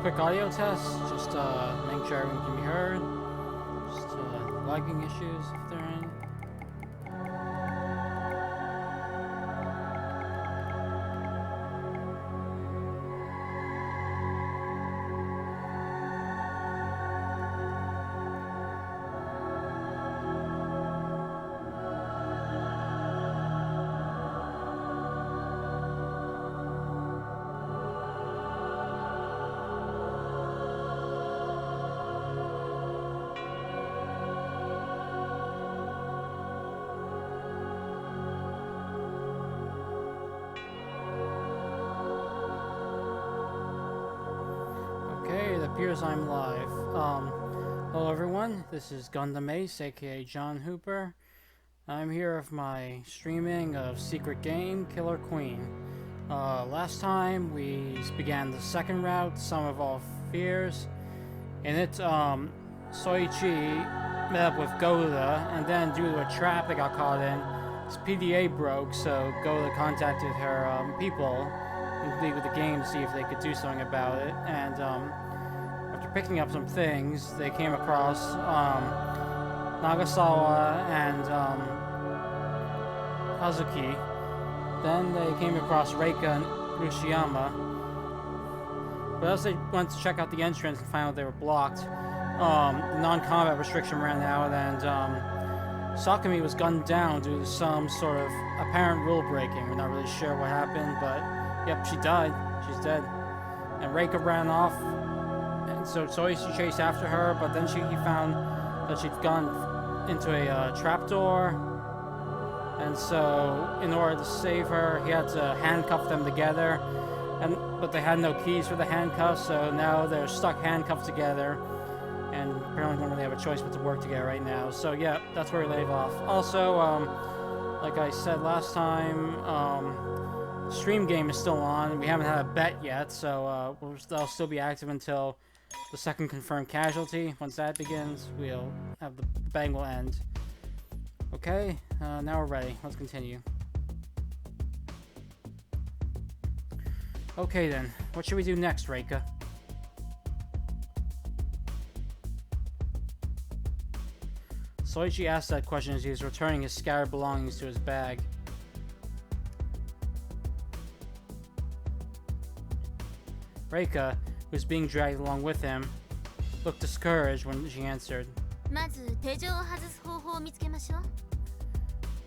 quick audio test, just make sure everyone can be heard. Just lagging issues if there are any. Okay, it appears I'm live. Hello everyone, this is Gundam Ace, aka John Hooper. I'm here with my streaming of Secret Game, Killer Queen. Last time we began the second route, Sum of All Fears. In it, Soichi met up with Goda, and then due to a trap they got caught in, his PDA broke, so Goda contacted her people in league with the game to see if they could do something about it, and after picking up some things, they came across Nagasawa and Hazuki. Then they came across Reika and Rushiyama. But as they went to check out the entrance and found out they were blocked, the non-combat restriction ran out, and Sakumi was gunned down due to some sort of apparent rule breaking. We're not really sure what happened, but yep, she died. She's dead. And Reika ran off, and so Soichi chased after her, but then he found that she'd gone into a trapdoor, and so in order to save her, he had to handcuff them together, but they had no keys for the handcuffs, so now they're stuck handcuffed together, and apparently don't really have a choice but to work together right now. So yeah, that's where we leave off. Also, like I said last time, stream game is still on. We haven't had a bet yet, so they'll still be active until the second confirmed casualty. Once that begins, we'll have the bang will end. Okay, now we're ready. Let's continue. Okay then, what should we do next, Reika? Soichi asked that question as he was returning his scattered belongings to his bag. Reika, who was being dragged along with him, looked discouraged when she answered.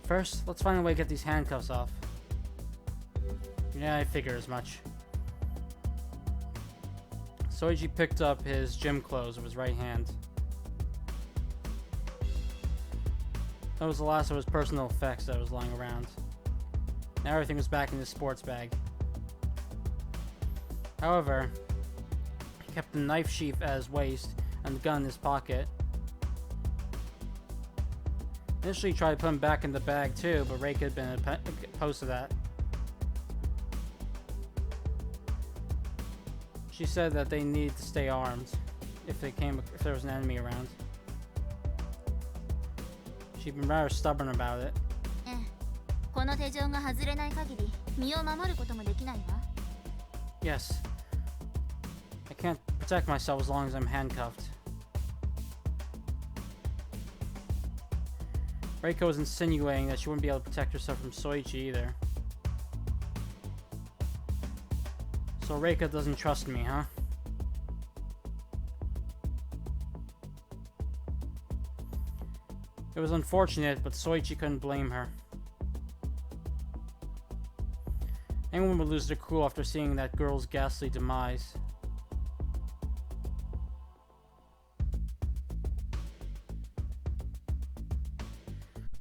First, let's find a way to get these handcuffs off. Yeah, I figured as much. Soichi picked up his gym clothes with his right hand. That was the last of his personal effects that was lying around. Now everything was back in his sports bag. However, he kept the knife sheath at his waist and the gun in his pocket. Initially, he tried to put them back in the bag too, but Reika had been opposed to that. She said that they needed to stay armed if there was an enemy around. She'd been rather stubborn about it. Yes. I can't protect myself as long as I'm handcuffed. Reika was insinuating that she wouldn't be able to protect herself from Soichi either. So Reika doesn't trust me, huh? It was unfortunate, but Soichi couldn't blame her. Anyone would lose their cool after seeing that girl's ghastly demise.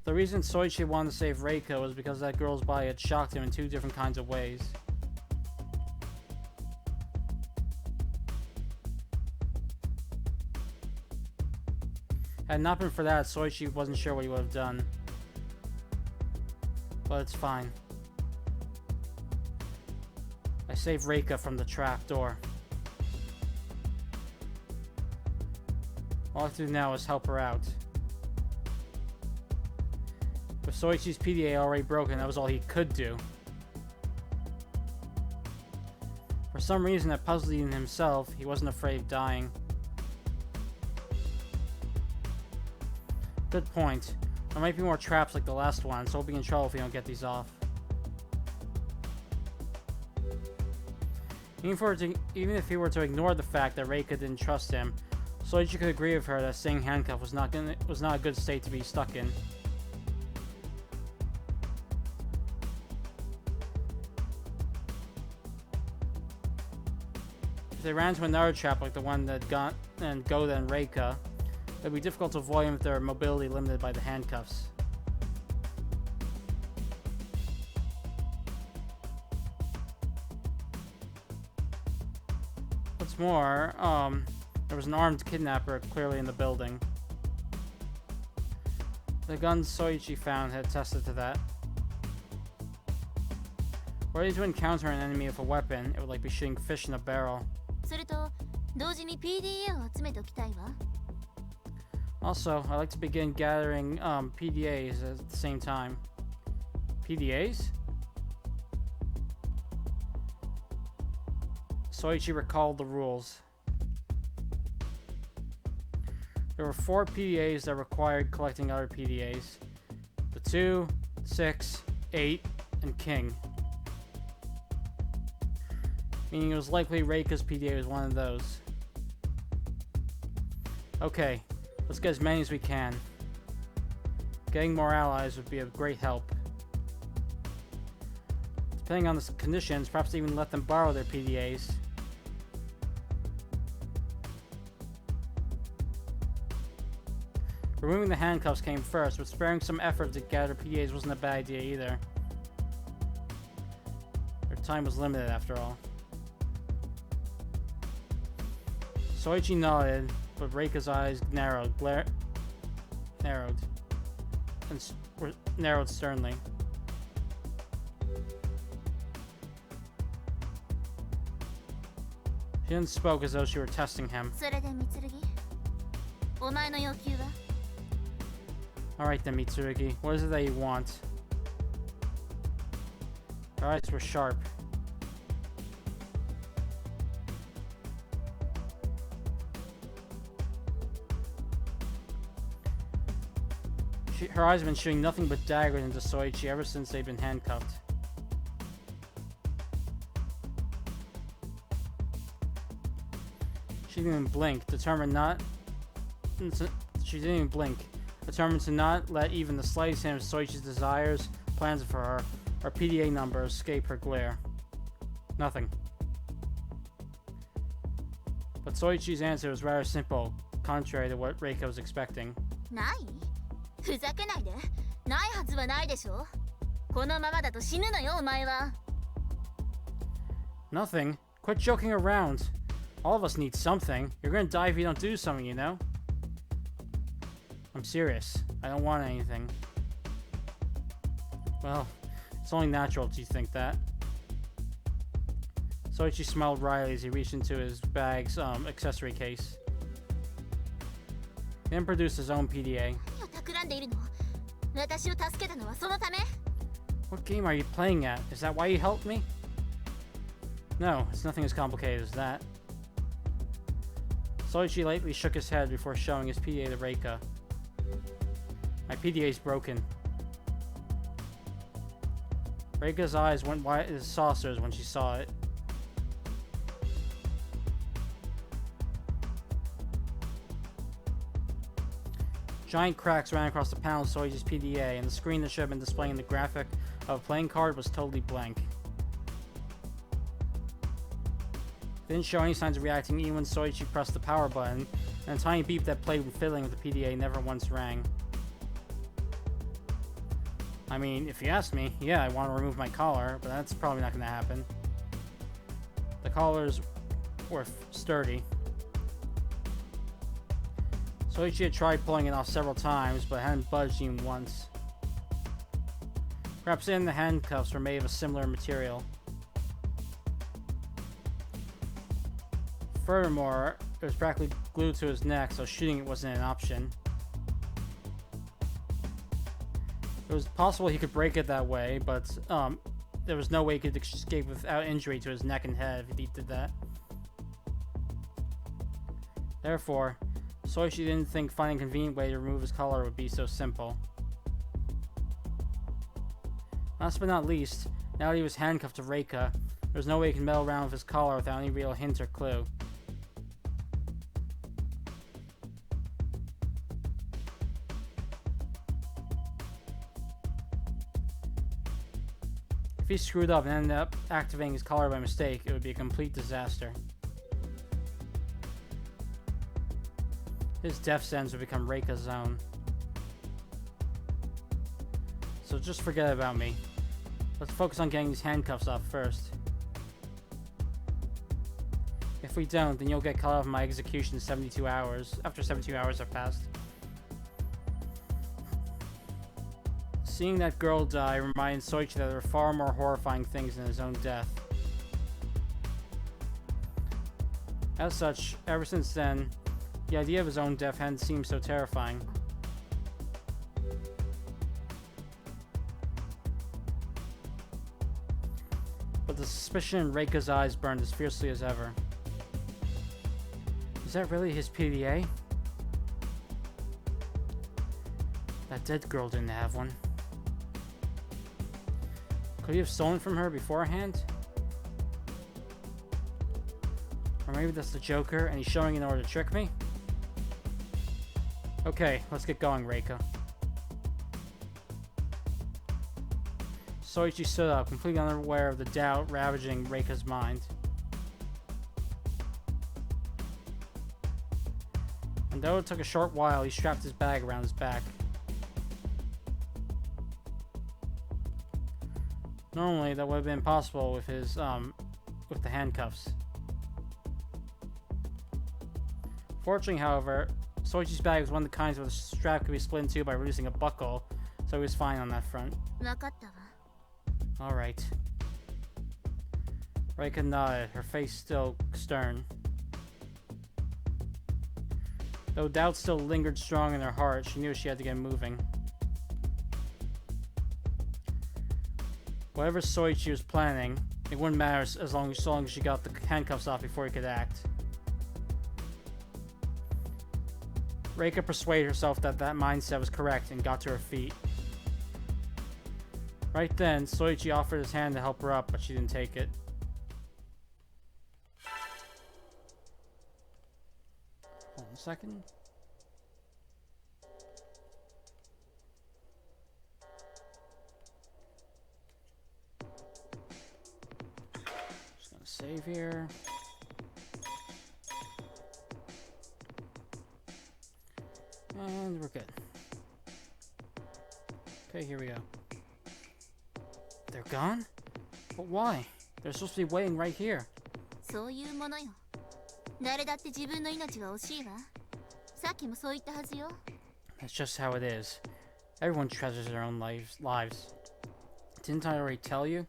The reason Soichi wanted to save Reika was because that girl's body had shocked him in two different kinds of ways. Had it not been for that, Soichi wasn't sure what he would have done. But it's fine. I saved Reika from the trap door. All I have to do now is help her out. With Soichi's PDA already broken, that was all he could do. For some reason that puzzled even himself, he wasn't afraid of dying. Good point. There might be more traps like the last one, so we'll be in trouble if we don't get these off. Even if he were to ignore the fact that Reika didn't trust him, Soichi could agree with her that staying handcuffed was not a good state to be stuck in. If they ran into another trap like the one that Goda and Reika, it would be difficult to avoid them with their mobility limited by the handcuffs. What's more, there was an armed kidnapper clearly in the building. The guns Soichi found had attested to that. Were they to encounter an enemy with a weapon, it would like be shooting fish in a barrel. それと同時に PDA を集めておきたいわ。 Also, I like to begin gathering PDAs at the same time. PDAs? Soichi recalled the rules. There were 4 PDAs that required collecting other PDAs. The 2, 6, 8, and King. Meaning it was likely Reika's PDA was one of those. Okay, let's get as many as we can. Getting more allies would be a great help. Depending on the conditions, perhaps even let them borrow their PDAs. Removing the handcuffs came first, but sparing some effort to gather PDAs wasn't a bad idea either. Their time was limited after all. Soichi nodded, but Reika's eyes narrowed sternly. She didn't spoke as though she were testing him. それでMitsurugi、お前の要求は？ Alright then, Mitsurugi. What is it that you want? Her eyes were sharp. Her eyes have been shooting nothing but daggers into Soichi ever since they've been handcuffed. She didn't even blink, determined to not let even the slightest hint of Soichi's desires, plans for her, or PDA number escape her glare. Nothing. But Soichi's answer was rather simple, contrary to what Reika was expecting. ない？ふざけないで。ないはずはないでしょ。このままだと死ぬのよ、お前は。Nothing. Quit joking around. All of us need something. You're gonna die if you don't do something, you know? I'm serious. I don't want anything. Well, it's only natural to think that. Soichi smiled wryly as he reached into his bag's accessory case. He then produced his own PDA. 何を企んでいるの？私を助けたのはそのため？ What game are you playing at? Is that why you helped me? No, it's nothing as complicated as that. Soichi lightly shook his head before showing his PDA to Reika. My PDA's broken. Reika's eyes went wide as saucers when she saw it. Giant cracks ran across the panel of Soichi's PDA, and the screen that should have been displaying the graphic of a playing card was totally blank. It didn't show any signs of reacting even when Soichi pressed the power button, and a tiny beep that played when fiddling with the PDA never once rang. I mean, if you ask me, yeah, I want to remove my collar, but that's probably not going to happen. The collars were sturdy. Soichi had tried pulling it off several times, but hadn't budged even once. Perhaps even the handcuffs were made of a similar material. Furthermore, it was practically glued to his neck, so shooting it wasn't an option. It was possible he could break it that way, but there was no way he could escape without injury to his neck and head if he did that. Therefore, Soichi didn't think finding a convenient way to remove his collar would be so simple. Last but not least, now that he was handcuffed to Reika, there was no way he could meddle around with his collar without any real hint or clue. If he screwed up and ended up activating his collar by mistake, it would be a complete disaster. His death sentence would become Reika's own. So just forget about me. Let's focus on getting these handcuffs off first. If we don't, then you'll get cut off my execution in 72 hours, after 72 hours have passed. Seeing that girl die reminded Soichi that there were far more horrifying things than his own death. As such, ever since then, the idea of his own death hadn't seemed so terrifying. But the suspicion in Reika's eyes burned as fiercely as ever. Is that really his PDA? That dead girl didn't have one. Could he have stolen from her beforehand? Or maybe that's the Joker and he's showing in order to trick me? Okay, let's get going, Reika. Soichi stood up, completely unaware of the doubt ravaging Reika's mind. And though it took a short while, he strapped his bag around his back. Normally, that would have been possible with his, with the handcuffs. Fortunately, however, Soichi's bag was one of the kinds where the strap could be split in two by reducing a buckle, so he was fine on that front. わかったわ。 Alright. Reika nodded, her face still stern. Though doubt still lingered strong in her heart, she knew she had to get moving. Whatever Soichi was planning, it wouldn't matter as long as she got the handcuffs off before he could act. Reika persuaded herself that that mindset was correct and got to her feet. Right then, Soichi offered his hand to help her up, but she didn't take it. Hold on a second. Just gonna save here. And we're good. Okay, here we go. They're gone? But why? They're supposed to be waiting right here. そういうものよ。誰だって自分の命は惜しいわ。さっきもそう言ったはずよ。 That's just how it is. Everyone treasures their own lives. Didn't I already tell you?